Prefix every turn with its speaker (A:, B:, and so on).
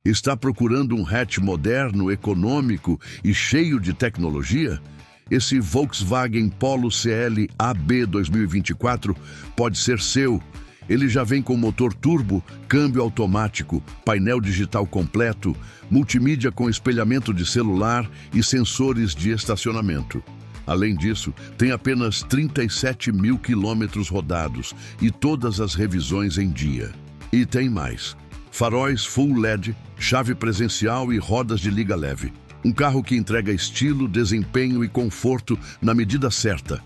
A: Está procurando um hatch moderno, econômico e cheio de tecnologia? Esse Volkswagen Polo CL AB 2024 pode ser seu. Ele já vem com motor turbo, câmbio automático, painel digital completo, multimídia com espelhamento de celular e sensores de estacionamento. Além disso, tem apenas 37 mil quilômetros rodados e todas as revisões em dia. E tem mais: faróis Full LED, chave presencial e rodas de liga leve. Um carro que entrega estilo, desempenho e conforto na medida certa.